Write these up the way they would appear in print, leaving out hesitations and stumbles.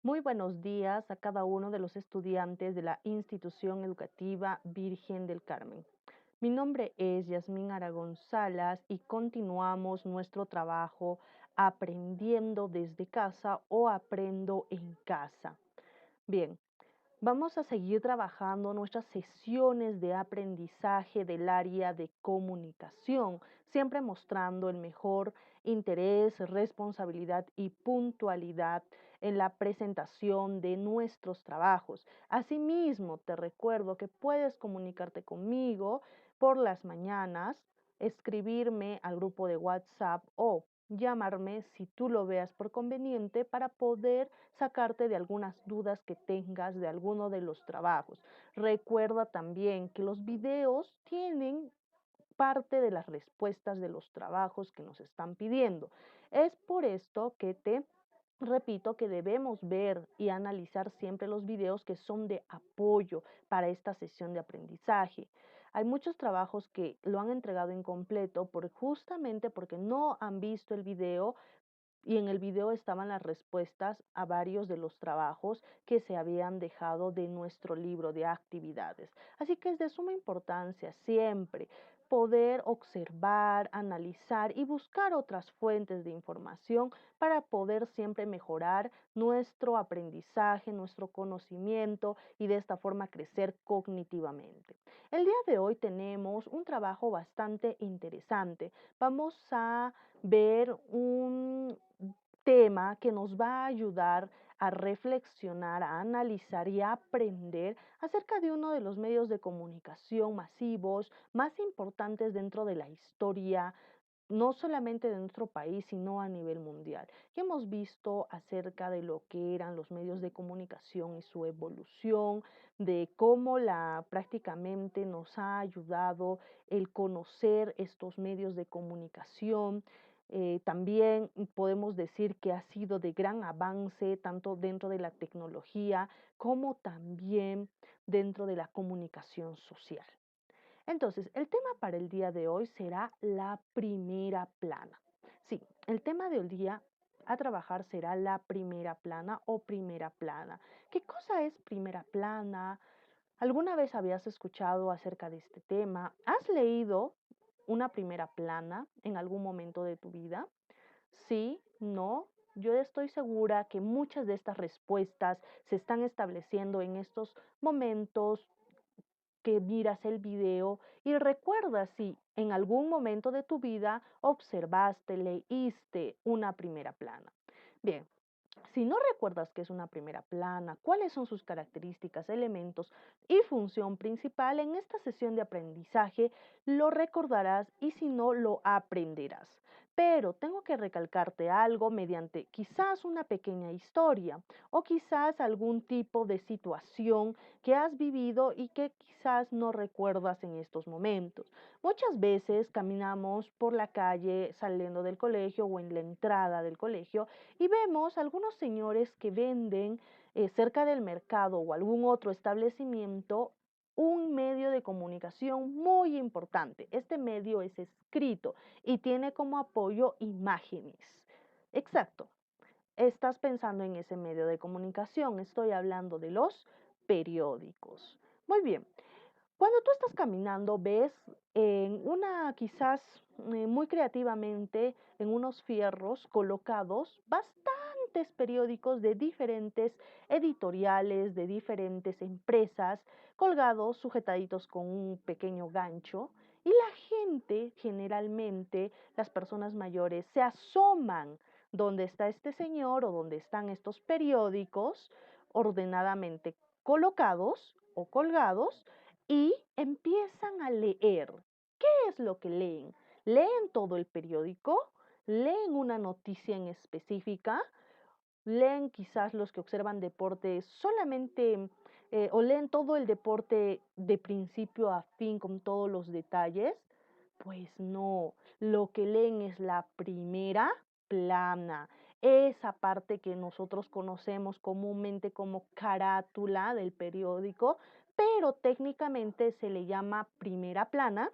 Muy buenos días a cada uno de los estudiantes de la Institución Educativa Virgen del Carmen. Mi nombre es Yasmín Aragón Salas y continuamos nuestro trabajo aprendiendo desde casa o aprendo en casa. Bien, vamos a seguir trabajando nuestras sesiones de aprendizaje del área de comunicación, siempre mostrando el mejor interés, responsabilidad y puntualidad en la presentación de nuestros trabajos. Asimismo, te recuerdo que puedes comunicarte conmigo por las mañanas, escribirme al grupo de WhatsApp o llamarme si tú lo veas por conveniente para poder sacarte de algunas dudas que tengas de alguno de los trabajos. Recuerda también que los videos tienen parte de las respuestas de los trabajos que nos están pidiendo. Es por esto que te repito que debemos ver y analizar siempre los videos que son de apoyo para esta sesión de aprendizaje. Hay muchos trabajos que lo han entregado incompleto justamente porque no han visto el video y en el video estaban las respuestas a varios de los trabajos que se habían dejado de nuestro libro de actividades. Así que es de suma importancia siempre poder observar, analizar y buscar otras fuentes de información para poder siempre mejorar nuestro aprendizaje, nuestro conocimiento y de esta forma crecer cognitivamente. El día de hoy tenemos un trabajo bastante interesante. Vamos a ver un tema que nos va a ayudar a reflexionar, a analizar y a aprender acerca de uno de los medios de comunicación masivos más importantes dentro de la historia, no solamente de nuestro país, sino a nivel mundial. Y hemos visto acerca de lo que eran los medios de comunicación y su evolución, de cómo prácticamente nos ha ayudado el conocer estos medios de comunicación. También podemos decir que ha sido de gran avance tanto dentro de la tecnología como también dentro de la comunicación social. Entonces, el tema para el día de hoy será la primera plana. Sí, el tema del día a trabajar será la primera plana o primera plana. ¿Qué cosa es primera plana? ¿Alguna vez habías escuchado acerca de este tema? ¿Has leído una primera plana en algún momento de tu vida? Sí, no. Yo estoy segura que muchas de estas respuestas se están estableciendo en estos momentos que miras el video y recuerdas si en algún momento de tu vida observaste, leíste una primera plana. Bien, si no recuerdas qué es una primera plana, cuáles son sus características, elementos y función principal, en esta sesión de aprendizaje lo recordarás y si no, lo aprenderás. Pero tengo que recalcarte algo mediante quizás una pequeña historia o quizás algún tipo de situación que has vivido y que quizás no recuerdas en estos momentos. Muchas veces caminamos por la calle saliendo del colegio o en la entrada del colegio y vemos algunos señores que venden cerca del mercado o algún otro establecimiento un medio de comunicación muy importante. Este medio es escrito y tiene como apoyo imágenes. Exacto. Estás pensando en ese medio de comunicación. Estoy hablando de los periódicos. Muy bien. Cuando tú estás caminando, ves en una, quizás muy creativamente, en unos fierros colocados bastantes periódicos de diferentes editoriales, de diferentes empresas, colgados, sujetaditos con un pequeño gancho. Y la gente, generalmente, las personas mayores, se asoman donde está este señor o donde están estos periódicos ordenadamente colocados o colgados y empiezan a leer. ¿Qué es lo que leen? ¿Leen todo el periódico? ¿Leen una noticia en específica? ¿Leen quizás los que observan deporte solamente o leen todo el deporte de principio a fin con todos los detalles? Pues no, lo que leen es la primera plana, esa parte que nosotros conocemos comúnmente como carátula del periódico, pero técnicamente se le llama primera plana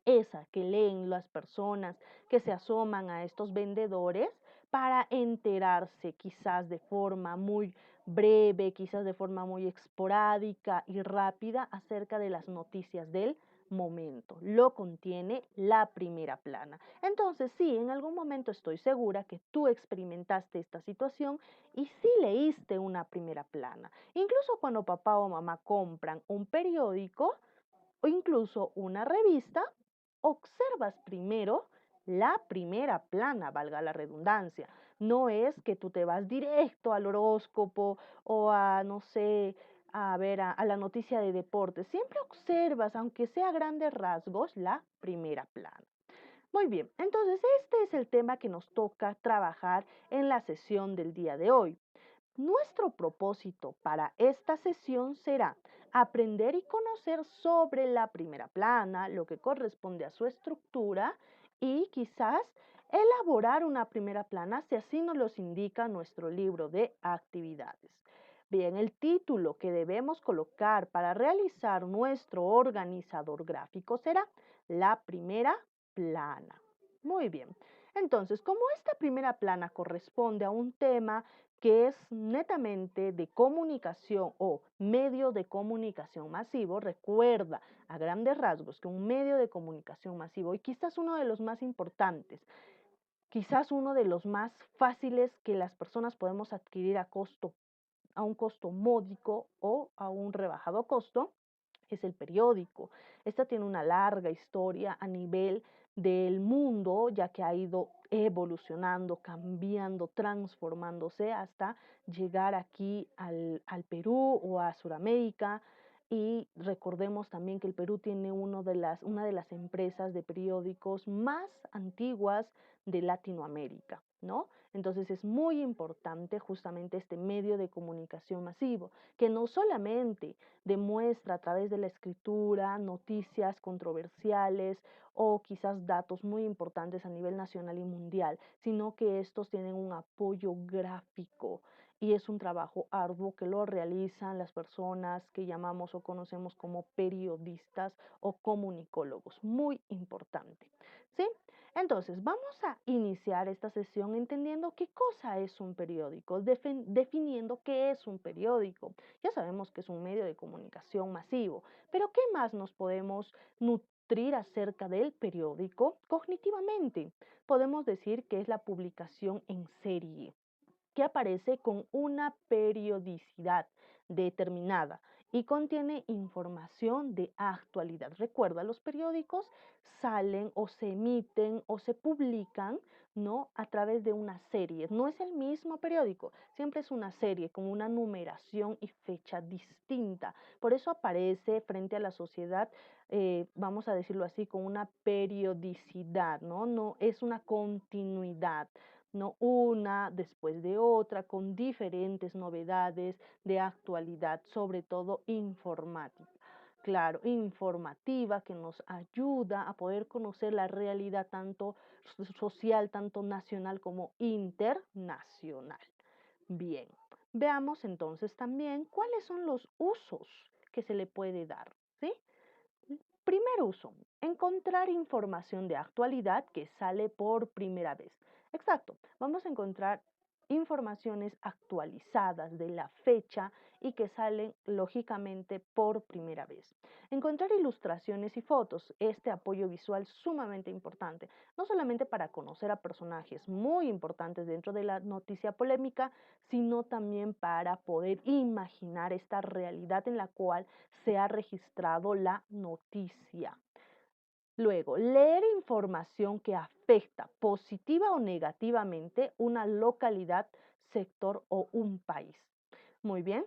esa que leen las personas que se asoman a estos vendedores para enterarse quizás de forma muy breve, quizás de forma muy esporádica y rápida acerca de las noticias del momento. Lo contiene la primera plana. Entonces, sí, en algún momento estoy segura que tú experimentaste esta situación y sí leíste una primera plana. Incluso cuando papá o mamá compran un periódico, o incluso una revista, observas primero la primera plana, valga la redundancia. No es que tú te vas directo al horóscopo o a, no sé, a ver, a la noticia de deporte. Siempre observas, aunque sea a grandes rasgos, la primera plana. Muy bien, entonces este es el tema que nos toca trabajar en la sesión del día de hoy. Nuestro propósito para esta sesión será aprender y conocer sobre la primera plana, lo que corresponde a su estructura y quizás elaborar una primera plana si así nos los indica nuestro libro de actividades. Bien, el título que debemos colocar para realizar nuestro organizador gráfico será la primera plana. Muy bien. Entonces, como esta primera plana corresponde a un tema que es netamente de comunicación o medio de comunicación masivo, recuerda a grandes rasgos que un medio de comunicación masivo, y quizás uno de los más importantes, quizás uno de los más fáciles que las personas podemos adquirir a un costo módico o a un rebajado costo, es el periódico. Esta tiene una larga historia a nivel del mundo, ya que ha ido evolucionando, cambiando, transformándose hasta llegar aquí al Perú o a Sudamérica. Y recordemos también que el Perú tiene una de las empresas de periódicos más antiguas de Latinoamérica, ¿no? Entonces es muy importante justamente este medio de comunicación masivo, que no solamente demuestra a través de la escritura noticias controversiales o quizás datos muy importantes a nivel nacional y mundial, sino que estos tienen un apoyo gráfico y es un trabajo arduo que lo realizan las personas que llamamos o conocemos como periodistas o comunicólogos. Muy importante. ¿Sí? Entonces, vamos a iniciar esta sesión entendiendo qué cosa es un periódico, definiendo qué es un periódico. Ya sabemos que es un medio de comunicación masivo, pero ¿qué más nos podemos nutrir acerca del periódico? Cognitivamente, podemos decir que es la publicación en serie que aparece con una periodicidad determinada y contiene información de actualidad. Recuerda, los periódicos salen o se emiten o se publican, ¿no? A través de una serie. No es el mismo periódico, siempre es una serie con una numeración y fecha distinta. Por eso aparece frente a la sociedad, vamos a decirlo así, con una periodicidad, ¿no? No es una continuidad, no una después de otra, con diferentes novedades de actualidad, sobre todo informática. Claro, informativa que nos ayuda a poder conocer la realidad tanto social, tanto nacional como internacional. Bien, veamos entonces también cuáles son los usos que se le puede dar, ¿sí? Primer uso, encontrar información de actualidad que sale por primera vez. Exacto, vamos a encontrar informaciones actualizadas de la fecha y que salen lógicamente por primera vez. Encontrar ilustraciones y fotos, este apoyo visual sumamente importante, no solamente para conocer a personajes muy importantes dentro de la noticia polémica, sino también para poder imaginar esta realidad en la cual se ha registrado la noticia. Luego, leer información que afecta positiva o negativamente una localidad, sector o un país. Muy bien,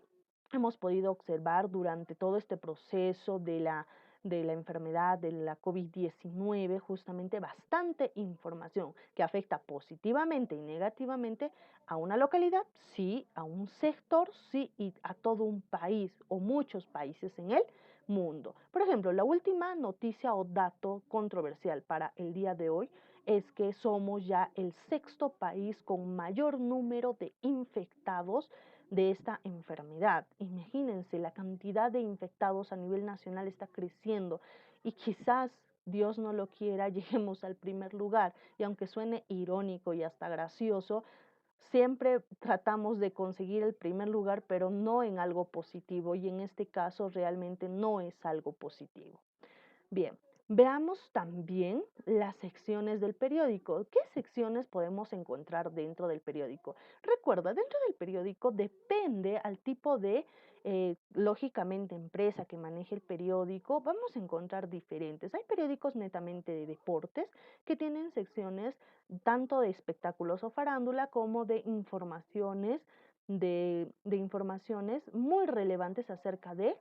hemos podido observar durante todo este proceso de la enfermedad de la COVID-19 justamente bastante información que afecta positivamente y negativamente a una localidad, sí, a un sector, sí, y a todo un país o muchos países en el mundo. Por ejemplo, la última noticia o dato controversial para el día de hoy es que somos ya el sexto país con mayor número de infectados de esta enfermedad. Imagínense, la cantidad de infectados a nivel nacional está creciendo y quizás Dios no lo quiera, lleguemos al primer lugar. Y aunque suene irónico y hasta gracioso, siempre tratamos de conseguir el primer lugar, pero no en algo positivo, y en este caso realmente no es algo positivo. Bien, veamos también las secciones del periódico. ¿Qué secciones podemos encontrar dentro del periódico? Recuerda, dentro del periódico depende al tipo de, lógicamente, empresa que maneje el periódico, vamos a encontrar diferentes. Hay periódicos netamente de deportes que tienen secciones tanto de espectáculos o farándula como de informaciones, de informaciones muy relevantes acerca de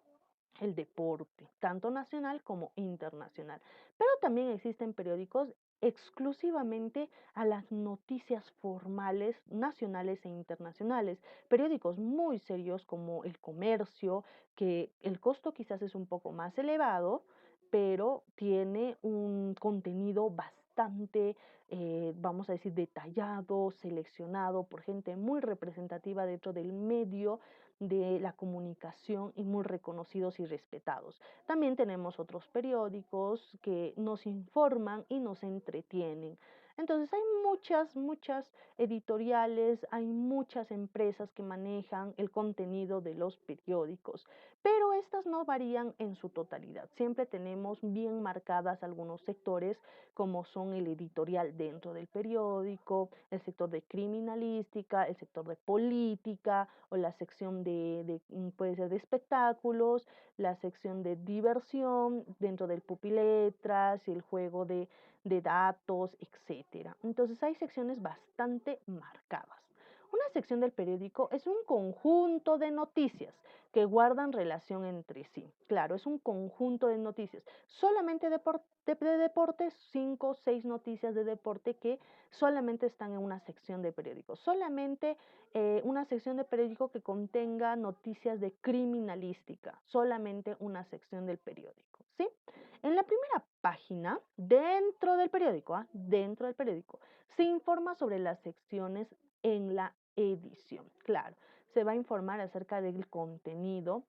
el deporte, tanto nacional como internacional. Pero también existen periódicos exclusivamente a las noticias formales nacionales e internacionales, periódicos muy serios como El Comercio, que el costo quizás es un poco más elevado, pero tiene un contenido bastante, vamos a decir, detallado, seleccionado por gente muy representativa dentro del medio de la comunicación y muy reconocidos y respetados. También tenemos otros periódicos que nos informan y nos entretienen. Entonces hay muchas editoriales, hay muchas empresas que manejan el contenido de los periódicos, pero estas no varían en su totalidad. Siempre tenemos bien marcadas algunos sectores como son el editorial dentro del periódico, el sector de criminalística, el sector de política o la sección puede ser de espectáculos, la sección de diversión dentro del pupiletras y el juego de datos, etcétera. Entonces hay secciones bastante marcadas. Una sección del periódico es un conjunto de noticias que guardan relación entre sí. Claro, es un conjunto de noticias. Solamente de deportes, 5 o 6 noticias de deporte que solamente están en una sección de periódico. Solamente una sección de periódico que contenga noticias de criminalística. Solamente una sección del periódico, ¿sí? En la primera página, dentro del periódico, se informa sobre las secciones en la edición. Claro, se va a informar acerca del contenido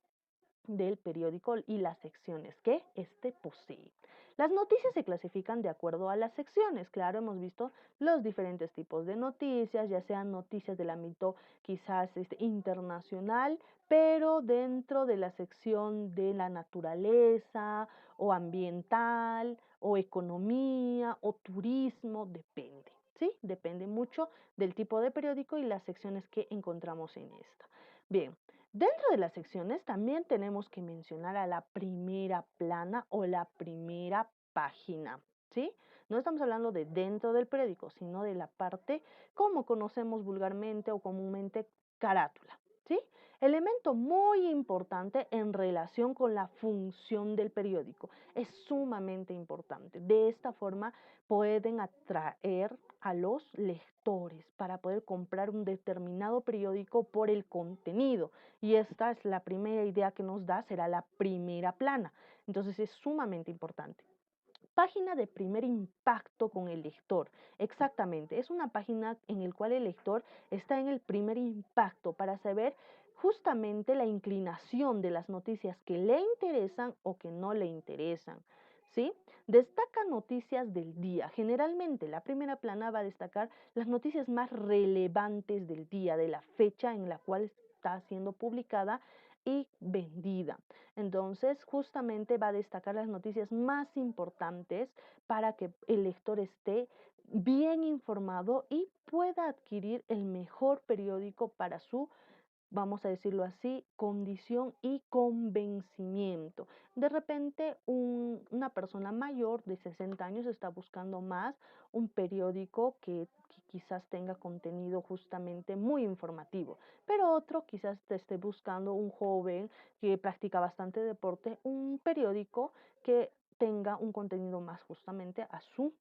del periódico y las secciones que éste posee. Las noticias se clasifican de acuerdo a las secciones. Claro, hemos visto los diferentes tipos de noticias, ya sean noticias del ámbito quizás internacional, pero dentro de la sección de la naturaleza o ambiental o economía o turismo, depende. ¿Sí? Depende mucho del tipo de periódico y las secciones que encontramos en esta. Bien, dentro de las secciones también tenemos que mencionar a la primera plana o la primera página, ¿sí? No estamos hablando de dentro del periódico, sino de la parte como conocemos vulgarmente o comúnmente carátula, ¿sí? Elemento muy importante en relación con la función del periódico. Es sumamente importante. De esta forma pueden atraer a los lectores para poder comprar un determinado periódico por el contenido. Y esta es la primera idea que nos da, será la primera plana. Entonces es sumamente importante. Página de primer impacto con el lector. Exactamente, es una página en la cual el lector está en el primer impacto para saber justamente la inclinación de las noticias que le interesan o que no le interesan. ¿Sí? Destaca noticias del día. Generalmente la primera plana va a destacar las noticias más relevantes del día, de la fecha en la cual está siendo publicada y vendida. Entonces, justamente va a destacar las noticias más importantes para que el lector esté bien informado y pueda adquirir el mejor periódico para su, vamos a decirlo así, condición y convencimiento. De repente, una persona mayor de 60 años está buscando más un periódico que quizás tenga contenido justamente muy informativo, pero otro quizás te esté buscando un joven que practica bastante deporte, un periódico que tenga un contenido más justamente a su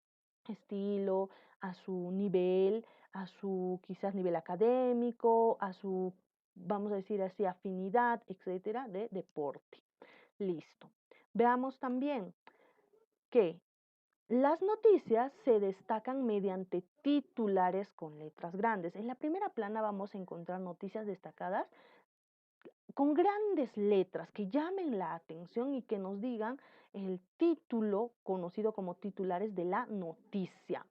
estilo, a su nivel, a su quizás nivel académico, a su, vamos a decir así, afinidad, etcétera, de deporte. Listo. Veamos también que las noticias se destacan mediante titulares con letras grandes. En la primera plana vamos a encontrar noticias destacadas con grandes letras que llamen la atención y que nos digan el título, conocido como titulares de la noticia.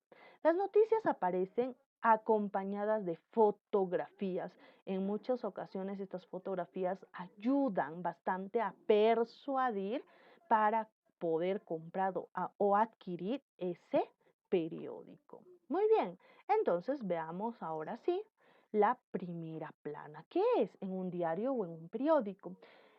Las noticias aparecen acompañadas de fotografías. En muchas ocasiones estas fotografías ayudan bastante a persuadir para poder comprar o adquirir ese periódico. Muy bien, entonces veamos ahora sí la primera plana. ¿Qué es en un diario o en un periódico?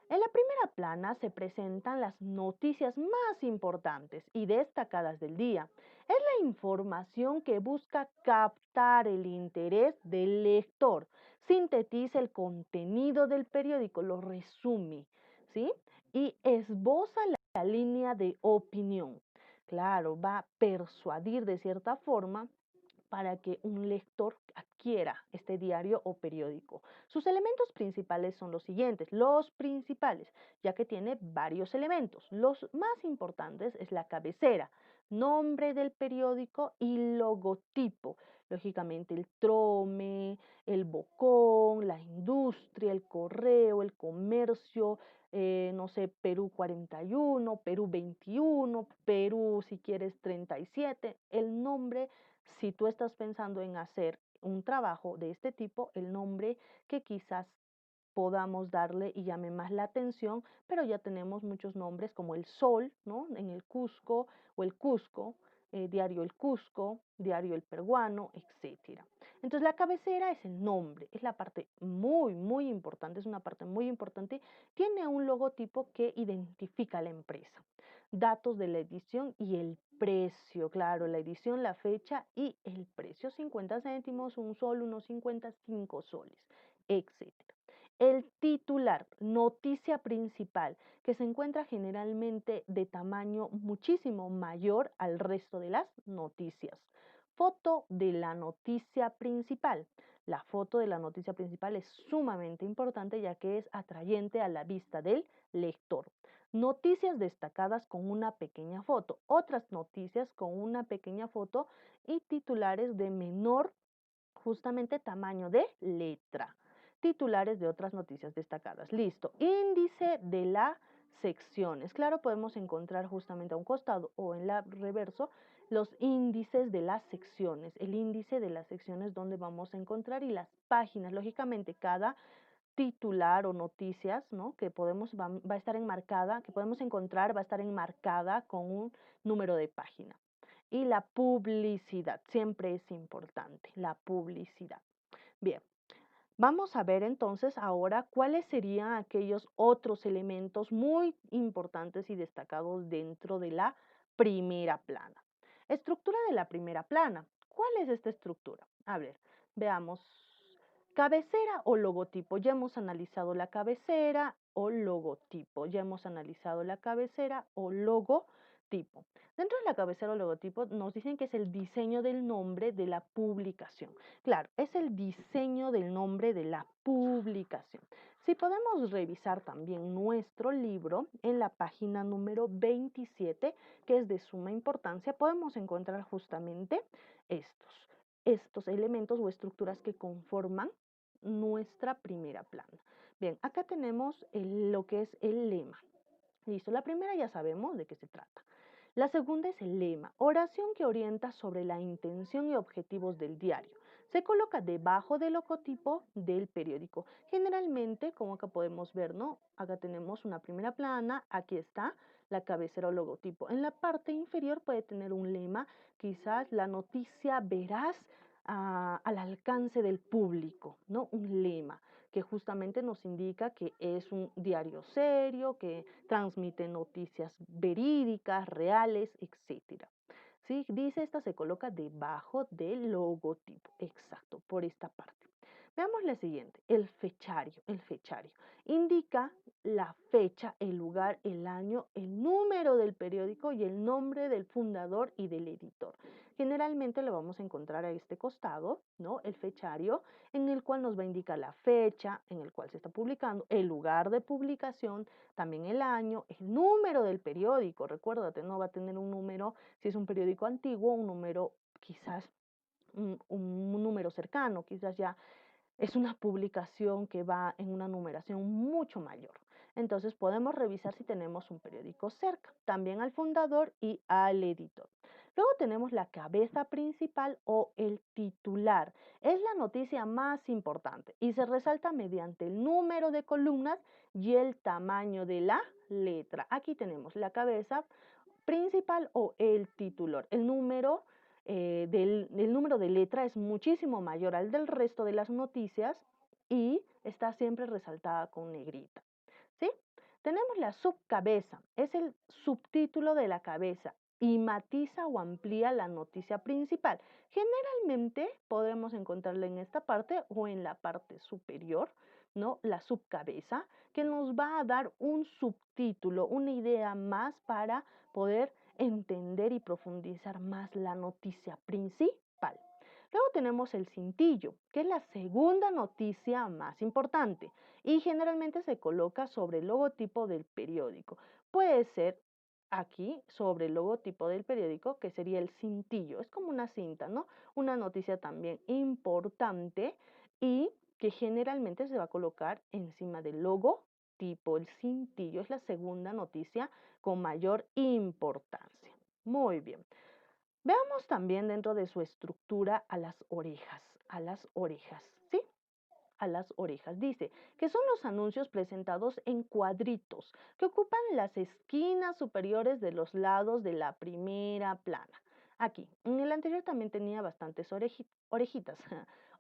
En la primera plana se presentan las noticias más importantes y destacadas del día. Es la información que busca captar el interés del lector, sintetiza el contenido del periódico, lo resume, ¿sí? Y esboza la línea de opinión. Claro, va a persuadir de cierta forma para que un lector adquiera este diario o periódico. Sus elementos principales son los siguientes, los principales, ya que tiene varios elementos. Los más importantes es la cabecera, nombre del periódico y logotipo. Lógicamente el trome, el bocón, la industria, el correo, el comercio, no sé, Perú 41, Perú 21, Perú si quieres 37, el nombre si tú estás pensando en hacer un trabajo de este tipo, el nombre que quizás podamos darle y llame más la atención, pero ya tenemos muchos nombres como el Sol, ¿no? En el Cusco o el Cusco, Diario El Cusco, Diario El Peruano, etcétera. Entonces la cabecera es el nombre, es la parte muy importante, es una parte muy importante, tiene un logotipo que identifica a la empresa, datos de la edición y el precio, claro, la edición, la fecha y el precio, 50 céntimos, un sol, unos 55 soles, etcétera. El titular, noticia principal, que se encuentra generalmente de tamaño muchísimo mayor al resto de las noticias. Foto de la noticia principal. La foto de la noticia principal es sumamente importante ya que es atrayente a la vista del lector. Noticias destacadas con una pequeña foto, otras noticias con una pequeña foto y titulares de menor justamente tamaño de letra. Titulares de otras noticias destacadas. Listo. Índice de las secciones. Claro, podemos encontrar justamente a un costado o en la reverso los índices de las secciones. El índice de las secciones donde vamos a encontrar y las páginas. Lógicamente, cada titular o noticias, ¿no? Que podemos, va a estar enmarcada, que podemos encontrar, va a estar enmarcada con un número de página. Y la publicidad, siempre es importante, la publicidad. Bien, vamos a ver entonces ahora cuáles serían aquellos otros elementos muy importantes y destacados dentro de la primera plana. Estructura de la primera plana. ¿Cuál es esta estructura? A ver, veamos. Cabecera o logotipo. Ya hemos analizado la cabecera o logotipo. Ya hemos analizado la cabecera o logotipo. Dentro de la cabecera o logotipo nos dicen que es el diseño del nombre de la publicación. Claro, es el diseño del nombre de la publicación. Si podemos revisar también nuestro libro en la página número 27, que es de suma importancia, podemos encontrar justamente estos elementos o estructuras que conforman nuestra primera plana. Bien, acá tenemos lo que es el lema. Listo, la primera ya sabemos de qué se trata. La segunda es el lema, oración que orienta sobre la intención y objetivos del diario. Se coloca debajo del logotipo del periódico. Generalmente, como acá podemos ver, ¿no? Acá tenemos una primera plana, aquí está la cabecera o logotipo. En la parte inferior puede tener un lema, quizás la noticia verás al alcance del público, ¿no? Un lema que justamente nos indica que es un diario serio, que transmite noticias verídicas, reales, etcétera. ¿Sí? Dice esta se coloca debajo del logotipo, exacto, por esta parte. Veamos la siguiente, el fechario. El fechario indica la fecha, el lugar, el año, el número del periódico y el nombre del fundador y del editor. Generalmente lo vamos a encontrar a este costado, ¿no? El fechario, en el cual nos va a indicar la fecha en el cual se está publicando, el lugar de publicación, también el año, el número del periódico. Recuérdate, no va a tener un número, si es un periódico antiguo, un número quizás un número cercano, quizás ya es una publicación que va en una numeración mucho mayor. Entonces podemos revisar si tenemos un periódico cerca, también al fundador y al editor. Luego tenemos la cabeza principal o el titular. Es la noticia más importante y se resalta mediante el número de columnas y el tamaño de la letra. Aquí tenemos la cabeza principal o el titular. El número de letra es muchísimo mayor al del resto de las noticias y está siempre resaltada con negrita. ¿Sí? Tenemos la subcabeza, es el subtítulo de la cabeza y matiza o amplía la noticia principal. Generalmente podremos encontrarla en esta parte o en la parte superior, ¿no? La subcabeza, que nos va a dar un subtítulo, una idea más para poder entender y profundizar más la noticia principal. Luego tenemos el cintillo, que es la segunda noticia más importante y generalmente se coloca sobre el logotipo del periódico. Puede ser aquí sobre el logotipo del periódico, que sería el cintillo. Es como una cinta, ¿no? Una noticia también importante y que generalmente se va a colocar encima del logotipo. El cintillo es la segunda noticia con mayor importancia. Muy bien. Veamos también dentro de su estructura a las orejas, ¿sí? A las orejas. Dice que son los anuncios presentados en cuadritos que ocupan las esquinas superiores de los lados de la primera plana. Aquí, en el anterior también tenía bastantes orejitas,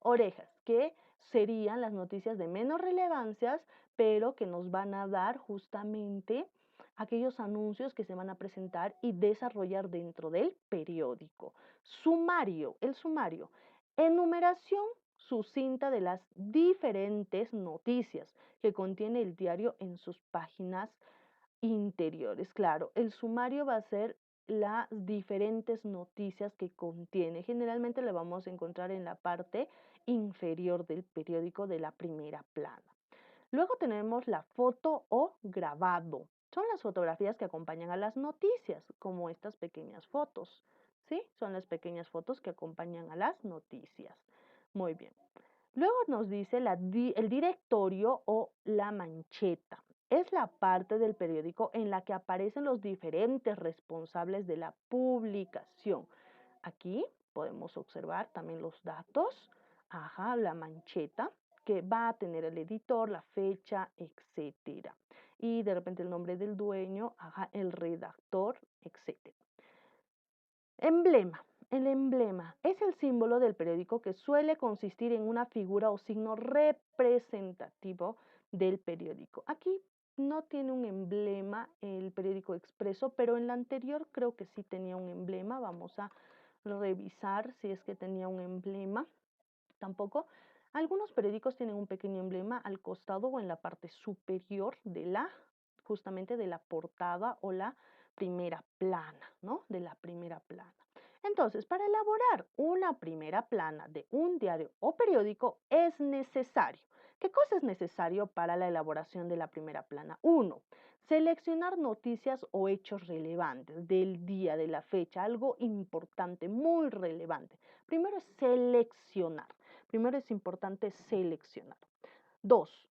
orejas, que serían las noticias de menos relevancias, pero que nos van a dar justamente aquellos anuncios que se van a presentar y desarrollar dentro del periódico. Sumario, el sumario. Enumeración sucinta de las diferentes noticias que contiene el diario en sus páginas interiores. Claro, el sumario va a ser las diferentes noticias que contiene. Generalmente le vamos a encontrar en la parte inferior del periódico de la primera plana. Luego tenemos la foto o grabado. Son las fotografías que acompañan a las noticias, como estas pequeñas fotos. ¿Sí? Son las pequeñas fotos que acompañan a las noticias. Muy bien. Luego nos dice el directorio o la mancheta. Es la parte del periódico en la que aparecen los diferentes responsables de la publicación. Aquí podemos observar también los datos, ajá, la mancheta que va a tener el editor, la fecha, etcétera. Y de repente el nombre del dueño, ajá, el redactor, etcétera. Emblema. El emblema es el símbolo del periódico que suele consistir en una figura o signo representativo del periódico. Aquí no tiene un emblema el periódico Expreso, pero en la anterior creo que sí tenía un emblema. Vamos a revisar si es que tenía un emblema. Tampoco. Algunos periódicos tienen un pequeño emblema al costado o en la parte superior de justamente de la portada o la primera plana, ¿no? De la primera plana. Entonces, para elaborar una primera plana de un diario o periódico es necesario. ¿Qué cosa es necesario para la elaboración de la primera plana? Uno, seleccionar noticias o hechos relevantes del día, de la fecha, algo importante, muy relevante. Primero es seleccionar. Primero es importante seleccionar. Dos,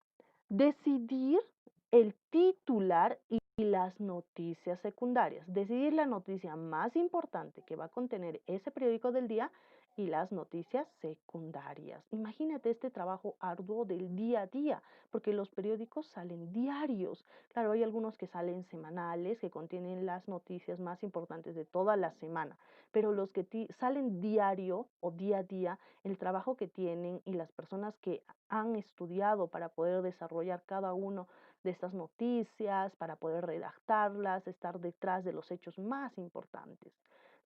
decidir el titular y las noticias secundarias. Decidir la noticia más importante que va a contener ese periódico del día y las noticias secundarias. Imagínate este trabajo arduo del día a día, porque los periódicos salen diarios. Claro, hay algunos que salen semanales, que contienen las noticias más importantes de toda la semana, pero los que salen diario o día a día, el trabajo que tienen y las personas que han estudiado para poder desarrollar cada uno de estas noticias, para poder redactarlas, estar detrás de los hechos más importantes.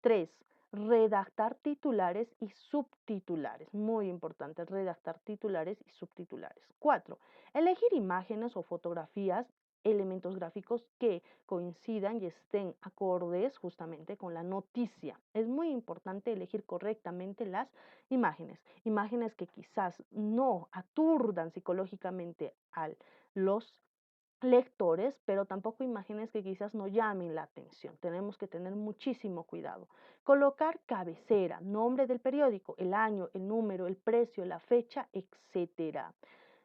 3. Redactar titulares y subtitulares. Muy importante, redactar titulares y subtitulares. 4. Elegir imágenes o fotografías, elementos gráficos que coincidan y estén acordes justamente con la noticia. Es muy importante elegir correctamente las imágenes que quizás no aturdan psicológicamente a los lectores, pero tampoco imágenes que quizás no llamen la atención. Tenemos que tener muchísimo cuidado. Colocar cabecera, nombre del periódico, el año, el número, el precio, la fecha, etcétera.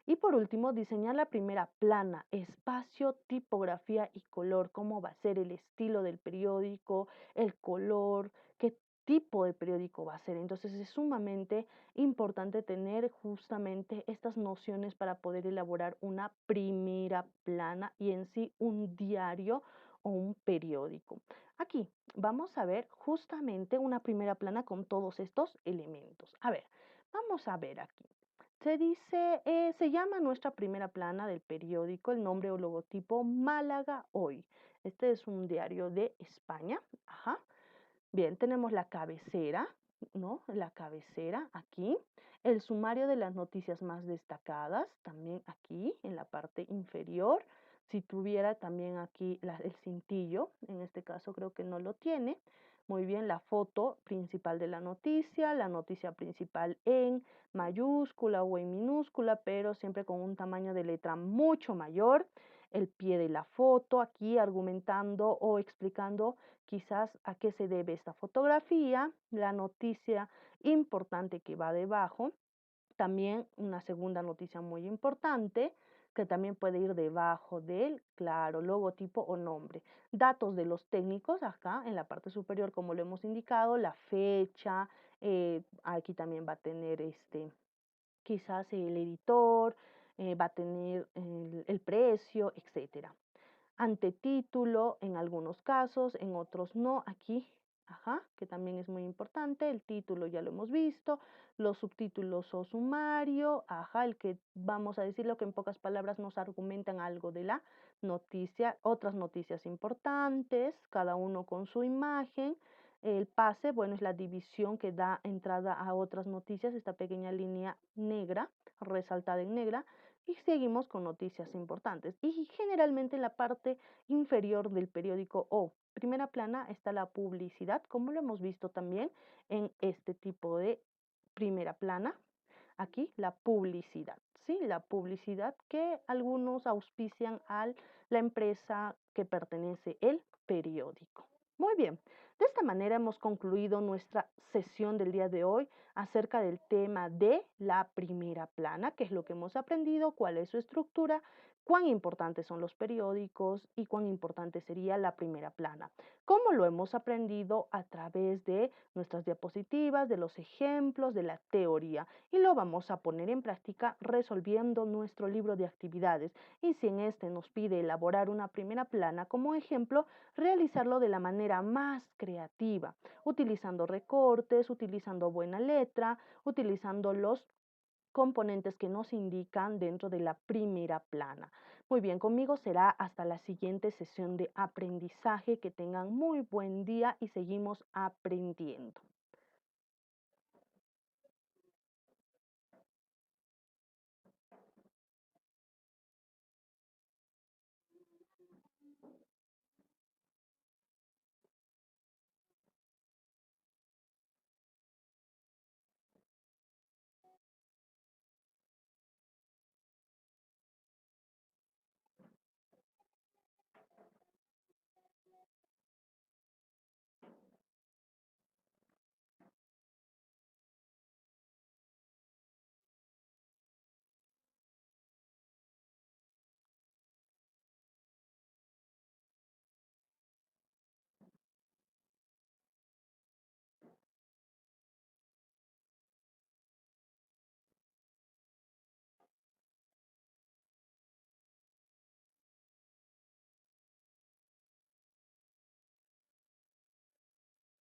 Y por último, diseñar la primera plana, espacio, tipografía y color, cómo va a ser el estilo del periódico, el color, qué tipo de periódico va a ser. Entonces es sumamente importante tener justamente estas nociones para poder elaborar una primera plana y en sí un diario o un periódico. Aquí vamos a ver justamente una primera plana con todos estos elementos. A ver, vamos a ver aquí. Se dice, se llama nuestra primera plana del periódico el nombre o logotipo Málaga Hoy. Este es un diario de España. Ajá. Bien, tenemos la cabecera, ¿no? La cabecera aquí. El sumario de las noticias más destacadas, también aquí en la parte inferior. Si tuviera también aquí el cintillo, en este caso creo que no lo tiene. Muy bien, la foto principal de la noticia principal en mayúscula o en minúscula, pero siempre con un tamaño de letra mucho mayor. El pie de la foto aquí argumentando o explicando quizás a qué se debe esta fotografía, la noticia importante que va debajo, también una segunda noticia muy importante que también puede ir debajo del, claro, logotipo o nombre. Datos de los técnicos acá en la parte superior, como lo hemos indicado, la fecha, aquí también va a tener quizás el editor, va a tener el precio, etcétera. Antetítulo en algunos casos, en otros no. Aquí, ajá, que también es muy importante. El título ya lo hemos visto. Los subtítulos o sumario, ajá, el que vamos a decirlo que en pocas palabras nos argumentan algo de la noticia, otras noticias importantes, cada uno con su imagen. El pase, bueno, es la división que da entrada a otras noticias, esta pequeña línea negra, resaltada en negra, y seguimos con noticias importantes. Y generalmente en la parte inferior del periódico o primera plana está la publicidad, como lo hemos visto también en este tipo de primera plana. Aquí la publicidad, ¿sí? La publicidad que algunos auspician a la empresa que pertenece el periódico. Muy bien, de esta manera hemos concluido nuestra sesión del día de hoy acerca del tema de la primera plana, qué es lo que hemos aprendido, cuál es su estructura, cuán importantes son los periódicos y cuán importante sería la primera plana. ¿Cómo lo hemos aprendido? A través de nuestras diapositivas, de los ejemplos, de la teoría y lo vamos a poner en práctica resolviendo nuestro libro de actividades. Y si en este nos pide elaborar una primera plana como ejemplo, realizarlo de la manera más creativa, utilizando recortes, utilizando buena letra, utilizando los componentes que nos indican dentro de la primera plana. Muy bien, conmigo será hasta la siguiente sesión de aprendizaje. Que tengan muy buen día y seguimos aprendiendo.